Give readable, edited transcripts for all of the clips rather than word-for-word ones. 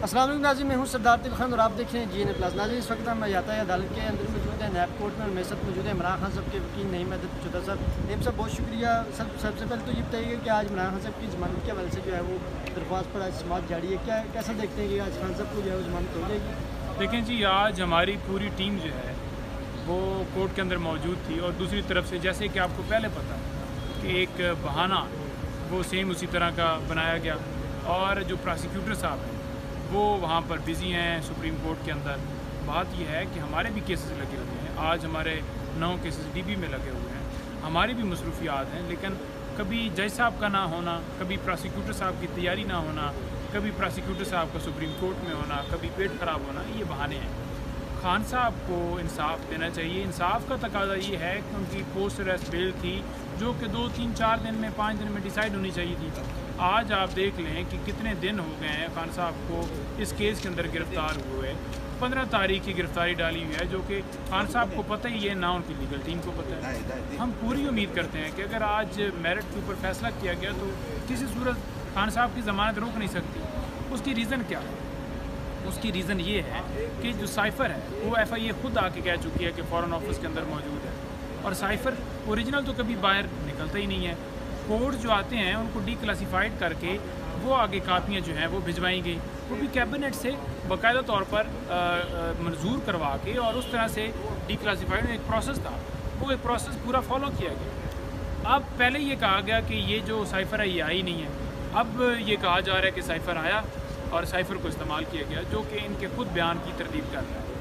अस्सलाम वालेकुम नाज़रीन, मैं हूं सरदार तिल खान और आप देख रहे हैं GN प्लस। नाज़रीन, इस वक्त हम यातायात अदालत के अंदर मौजूद है, नैब कोर्ट में, और मेरे साथ मौजूद है इमरान खान साहब के वकील नईम चौधरी साहब। नईम साहब, बहुत शुक्रिया। सबसे पहले तो ये बताइएगा कि आज इमरान खान साहब की ज़मानत के हवाले से जो है वो दरख्वास्त पर आज समाअत जारी है, क्या कैसा देखते हैं कि आज खान साहब को जो है वो ज़मानत हो जाएगी? देखें जी, आज हमारी पूरी टीम जो है वो कोर्ट के अंदर मौजूद थी, और दूसरी तरफ से जैसे कि आपको पहले पता कि एक बहाना वो सेम उसी तरह का बनाया गया, और जो प्रोसिक्यूटर साहब हैं वो वहाँ पर बिज़ी हैं सुप्रीम कोर्ट के अंदर। बात यह है कि हमारे भी केसेस लगे हुए हैं, आज हमारे 9 केसेस DB में लगे हुए हैं, हमारी भी मसरूफियात हैं, लेकिन कभी जज साहब का ना होना, कभी प्रोसिक्यूटर साहब की तैयारी ना होना, कभी प्रोसिक्यूटर साहब का सुप्रीम कोर्ट में होना, कभी पेट ख़राब होना, ये बहाने हैं। खान साहब को इंसाफ देना चाहिए। इंसाफ का तकाजा ये है कि उनकी पोस्ट अरेस्ट बेल थी जो कि 2, 3, 4 दिन में, 5 दिन में डिसाइड होनी चाहिए थी। आज आप देख लें कि कितने दिन हो गए हैं खान साहब को इस केस के अंदर गिरफ़्तार हुए। 15 तारीख की गिरफ़्तारी डाली हुई है, जो कि खान साहब को पता ही है, ना उनकी लीगल टीम को पता है। हम पूरी उम्मीद करते हैं कि अगर आज मेरिट के ऊपर फैसला किया गया तो किसी सूरत खान साहब की ज़मानत रोक नहीं सकती। उसकी रीज़न क्या है? उसकी रीज़न ये है कि जो साइफ़र है वो FIA खुद आके कह चुकी है कि फ़ॉरेन ऑफिस के अंदर मौजूद है, और साइफ़र ओरिजिनल तो कभी बाहर निकलता ही नहीं है। कोड जो आते हैं उनको डिक्लासीफाइड करके वो आगे कापियाँ जो हैं वो भिजवाई गई, वो भी कैबिनेट से बाकायदा तौर पर मंजूर करवा के, और उस तरह से डिक्लासीफाइड एक प्रोसेस था, वो एक प्रोसेस पूरा फॉलो किया गया। अब पहले ये कहा गया कि ये जो साइफ़र है ये आई नहीं है, अब ये कहा जा रहा है कि साइफ़र आया और साइफ़र को इस्तेमाल किया गया, जो कि इनके खुद बयान की तरतीब कर रहा है।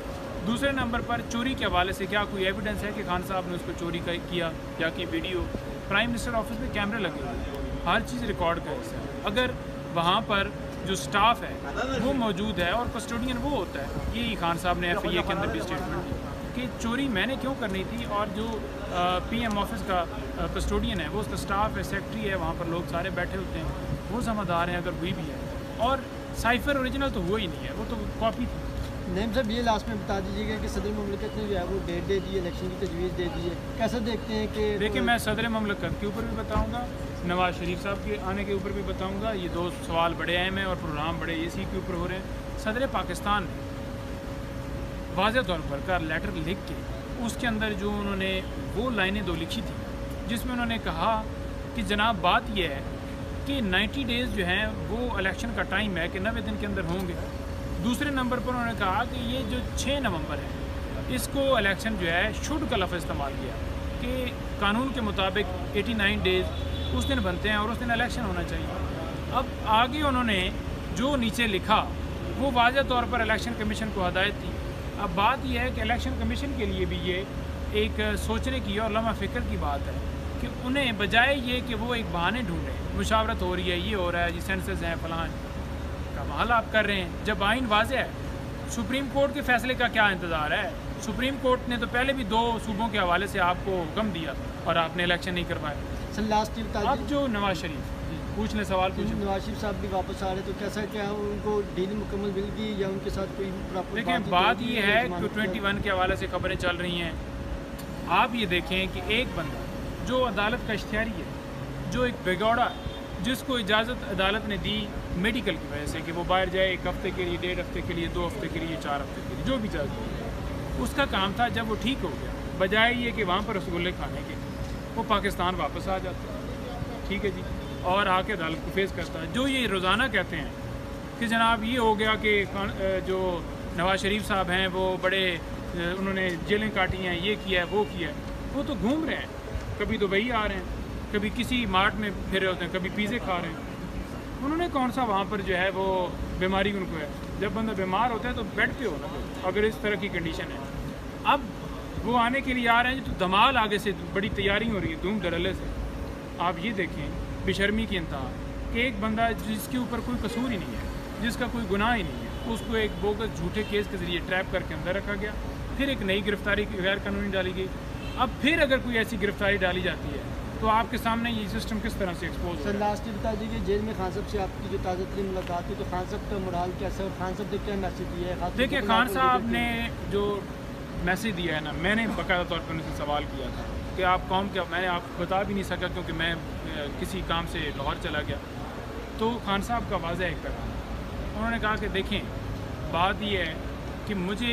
दूसरे नंबर पर चोरी के हवाले से क्या कोई एविडेंस है कि खान साहब ने उसको चोरी किया, या कि वीडियो? प्राइम मिनिस्टर ऑफिस में कैमरे लगे हुए, हर चीज़ रिकॉर्ड का हिस्सा है। अगर वहाँ पर जो स्टाफ है वो मौजूद है और कस्टोडियन वो होता है, यही खान साहब ने FIA के अंदर भी स्टेटमेंट दी कि चोरी मैंने क्यों करनी थी, और जो PM ऑफिस का कस्टोडियन है वो उसका स्टाफ है, सेक्रेटरी है, वहाँ पर लोग सारे बैठे होते हैं, वो ज़िम्मेदार हैं अगर हुई भी है। और साइफ़र ओरिजिनल तो हुआ ही नहीं है, वो तो कॉपी थी। नईम साहब, ये लास्ट में बता दीजिएगा कि सदर मुमलिकत ने जो है वो डेट दे दी है, इलेक्शन की तजवीज़ दे दी है, कैसा देखते हैं कि? देखिए, मैं सदर मुमलिकत के ऊपर भी बताऊंगा, नवाज़ शरीफ साहब के आने के ऊपर भी बताऊंगा। ये 2 सवाल बड़े अहम हैं और प्रोग्राम बड़े इसी के ऊपर हो रहे हैं। सदर पाकिस्तान ने वाज़ेह तौर पर का लेटर लिख के उसके अंदर जो उन्होंने वो लाइनें 2 लिखी थी, जिसमें उन्होंने कहा कि जनाब बात यह है कि 90 डेज़ जो हैं वो इलेक्शन का टाइम है कि 90 दिन के अंदर होंगे। दूसरे नंबर पर उन्होंने कहा कि ये जो 6 नवंबर है इसको इलेक्शन जो है शुड का लफ्ज़ इस्तेमाल किया कि कानून के मुताबिक 89 डेज़ उस दिन बनते हैं और उस दिन इलेक्शन होना चाहिए। अब आगे उन्होंने जो नीचे लिखा वो वाज़ेह तौर पर इलेक्शन कमीशन को हदायत थी। अब बात यह है कि इलेक्शन कमीशन के लिए भी ये एक सोचने की और लम्हा फ़िक्र की बात है कि उन्हें बजाय ये कि वो एक बहाने ढूंढें, मुशावरत हो रही है, ये हो रहा है, ये सेंसस हैं, फलां कमाल आप कर रहे हैं, जब आइन वाज़ेह है। सुप्रीम कोर्ट के फैसले का क्या इंतज़ार है? सुप्रीम कोर्ट ने तो पहले भी 2 सूबों के हवाले से आपको हुक्म दिया और आपने इलेक्शन नहीं करवाए। सर, लास्ट अब जो नवाज़ शरीफ पूछ ले, सवाल पूछ। नवाज शरीफ साहब भी वापस आ रहे, तो कैसा क्या उनको डील मुकम्मल मिल गई या उनके साथ कोई प्रॉपर? देखिए, बात ये है कि 21 के हवाले से खबरें चल रही हैं। आप ये देखें कि एक बंदा जो अदालत का इख्तियारी है, जो एक बेगौड़ा है, जिसको इजाज़त अदालत ने दी मेडिकल की वजह से कि वो बाहर जाए 1 हफ़्ते के लिए, 1.5 हफ़्ते के लिए, 2 हफ़्ते के लिए, 4 हफ़्ते के लिए, जो भी इजाज़त, उसका काम था जब वो ठीक हो गया, बजाय ये कि वहाँ पर रसगुल्ले खाने के, वो पाकिस्तान वापस आ जाता है, ठीक है जी, और आके अदालत को फेस करता है। जो ये रोज़ाना कहते हैं कि जनाब ये हो गया कि जो नवाज़ शरीफ साहब हैं वो बड़े उन्होंने जेलें काटी हैं, ये किया है, वो किया है, वो तो घूम रहे हैं, कभी दुबई आ रहे हैं, कभी किसी मार्ट में फिर रहे होते हैं, कभी पिज़्ज़े खा रहे हैं। उन्होंने कौन सा वहाँ पर जो है वो बीमारी उनको है? जब बंदा बीमार होता है तो बेड पे होना, अगर इस तरह की कंडीशन है। अब वो आने के लिए आ रहे हैं तो धमाल आगे से बड़ी तैयारी हो रही है, धूम धड़ल्ले से। आप ये देखें बेशर्मी की इंतहा कि एक बंदा जिसके ऊपर कोई कसूर ही नहीं है, जिसका कोई गुनाह ही नहीं है, उसको एक बोगस झूठे केस के ज़रिए ट्रैप करके अंदर रखा गया, फिर एक नई गिरफ्तारी गैर कानूनी डाली गई। अब फिर अगर कोई ऐसी गिरफ्तारी डाली जाती है तो आपके सामने ये सिस्टम किस तरह से एक्सपोज? सर, लास्ट बता दीजिए, जेल में खान साहब से आपकी जो ताज़ा तरीन मुलाकात थी, तो खान साहब का मोराल कैसा है और खान साहब ने क्या मैसेज दिया है? देखिए, खान साहब ने जो मैसेज दिया है ना, मैंने बाकायदा तौर पर उनसे सवाल किया था कि आप कौन क्या, मैंने आपको बता भी नहीं सका क्योंकि मैं किसी काम से लाहौर चला गया। तो खान साहब का वाज़ेह एक पैगाम उन्होंने कहा कि देखें, बात ये है कि मुझे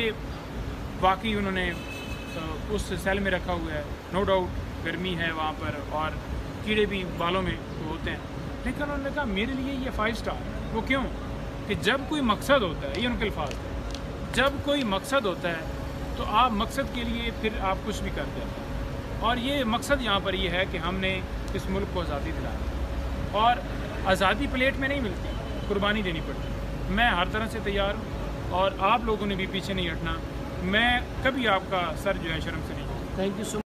वाकई उन्होंने उस सेल में रखा हुआ है, नो डाउट गर्मी है वहाँ पर और कीड़े भी बालों में होते हैं, लेकिन उन्होंने कहा मेरे लिए ये 5 स्टार। वो क्यों? कि जब कोई मकसद होता है, ये उनके अल्फाज थे, जब कोई मकसद होता है तो आप मकसद के लिए फिर आप कुछ भी कर देते हैं। और ये मकसद यहाँ पर ये है कि हमने इस मुल्क को आज़ादी दिलाई, और आज़ादी प्लेट में नहीं मिलती, कुर्बानी देनी पड़ती। मैं हर तरह से तैयार हूँ और आप लोगों ने भी पीछे नहीं हटना। मैं कभी आपका सर जो है शर्म से नहीं। Thank you so